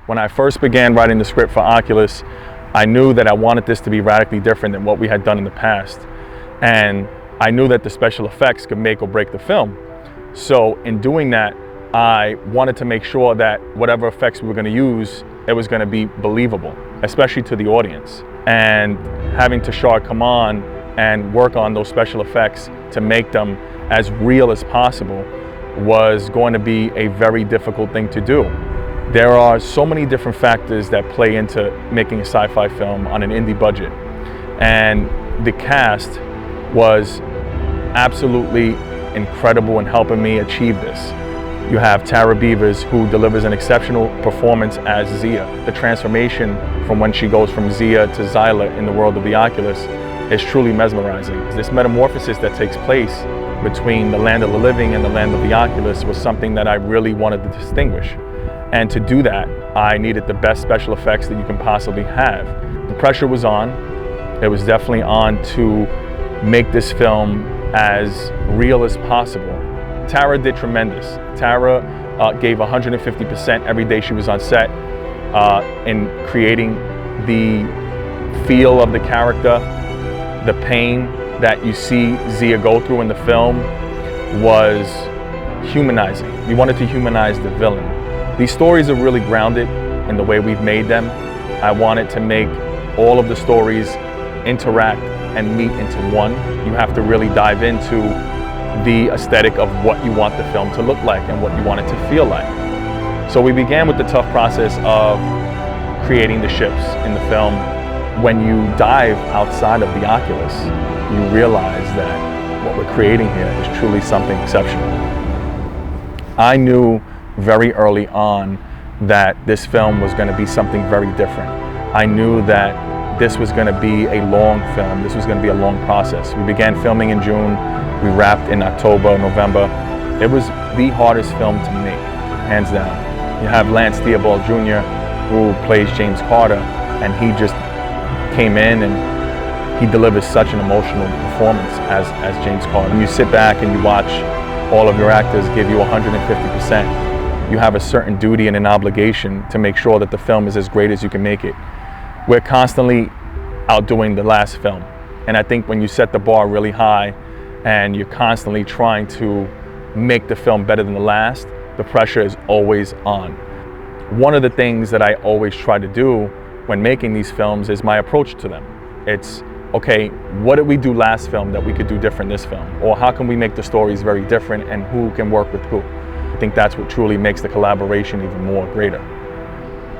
When I first began writing the script for Oculus, I knew that I wanted this to be radically different than what we had done in the past. And I knew that the special effects could make or break the film. So in doing that, I wanted to make sure that whatever effects we were going to use, it was going to be believable, especially to the audience. And having Tashar come on and work on those special effects to make them as real as possible was going to be a very difficult thing to do. There are so many different factors that play into making a sci-fi film on an indie budget. And the cast was absolutely incredible in helping me achieve this. You have Tara Beavers, who delivers an exceptional performance as Zia. The transformation from when she goes from Zia to Zyla in the world of the Oculus is truly mesmerizing. This metamorphosis that takes place between the land of the living and the land of the Oculus was something that I really wanted to distinguish. And to do that, I needed the best special effects that you can possibly have. The pressure was on. It was definitely on to make this film as real as possible. Tara did tremendous. Tara gave 150% every day she was on set in creating the feel of the character. The pain that you see Zia go through in the film was humanizing. We wanted to humanize the villain. These stories are really grounded in the way we've made them. I wanted to make all of the stories interact and meet into one. You have to really dive into the aesthetic of what you want the film to look like and what you want it to feel like. So we began with the tough process of creating the ships in the film. When you dive outside of the Oculus, you realize that what we're creating here is truly something exceptional. I knew very early on that this film was going to be something very different. I knew that this was going to be a long film. This was going to be a long process. We began filming in June. We wrapped in October, November. It was the hardest film to make, hands down. You have Lance Theobald Jr., who plays James Carter, and he just came in and he delivers such an emotional performance as James Carter. When you sit back and you watch all of your actors give you 150%, you have a certain duty and an obligation to make sure that the film is as great as you can make it. We're constantly outdoing the last film. And I think when you set the bar really high and you're constantly trying to make the film better than the last, the pressure is always on. One of the things that I always try to do when making these films is my approach to them. It's, okay, what did we do last film that we could do different this film? Or how can we make the stories very different and who can work with who? I think that's what truly makes the collaboration even more greater.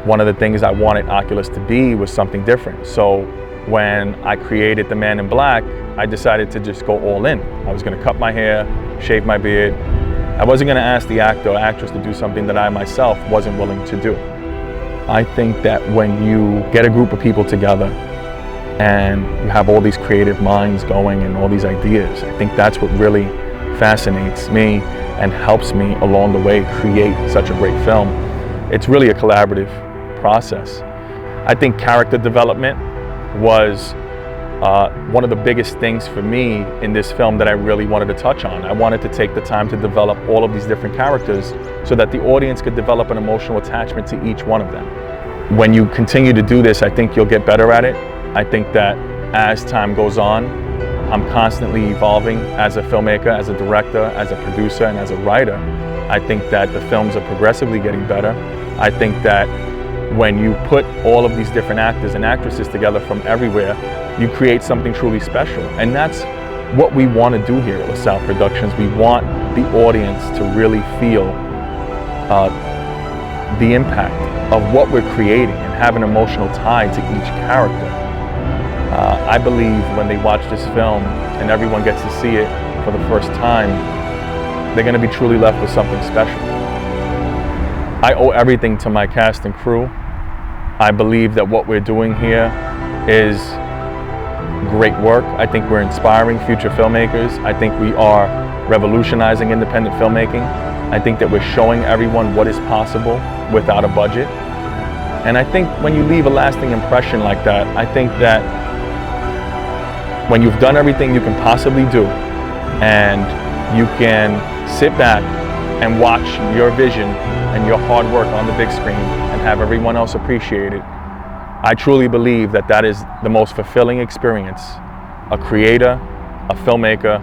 One of the things I wanted Oculus to be was something different. So when I created The Man in Black, I decided to just go all in. I was going to cut my hair, shave my beard. I wasn't going to ask the actor or actress to do something that I myself wasn't willing to do. I think that when you get a group of people together and you have all these creative minds going and all these ideas, I think that's what really fascinates me and helps me along the way create such a great film. It's really a collaborative process. I think character development was one of the biggest things for me in this film that I really wanted to touch on. I wanted to take the time to develop all of these different characters so that the audience could develop an emotional attachment to each one of them. When you continue to do this, I think you'll get better at it. I think that as time goes on, I'm constantly evolving as a filmmaker, as a director, as a producer, and as a writer. I think that the films are progressively getting better. I think that when you put all of these different actors and actresses together from everywhere, you create something truly special. And that's what we want to do here at Salle Productions. We want the audience to really feel the impact of what we're creating and have an emotional tie to each character. I believe when they watch this film and everyone gets to see it for the first time, they're going to be truly left with something special. I owe everything to my cast and crew. I believe that what we're doing here is great work. I think we're inspiring future filmmakers. I think we are revolutionizing independent filmmaking. I think that we're showing everyone what is possible without a budget. And I think when you leave a lasting impression like that, I think that when you've done everything you can possibly do and you can sit back and watch your vision and your hard work on the big screen and have everyone else appreciate it, I truly believe that that is the most fulfilling experience a creator, a filmmaker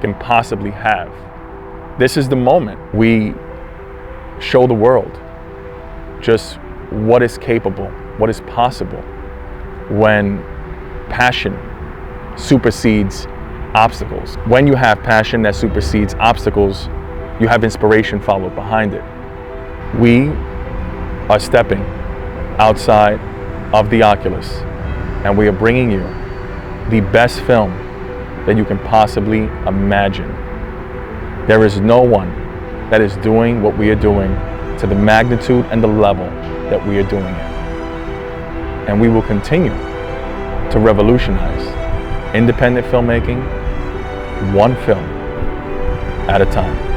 can possibly have. This is the moment we show the world just what is capable, what is possible when passion supersedes obstacles. When you have passion that supersedes obstacles, you have inspiration followed behind it. We are stepping outside of the Oculus, and we are bringing you the best film that you can possibly imagine. There is no one that is doing what we are doing to the magnitude and the level that we are doing it. And we will continue to revolutionize independent filmmaking, one film at a time.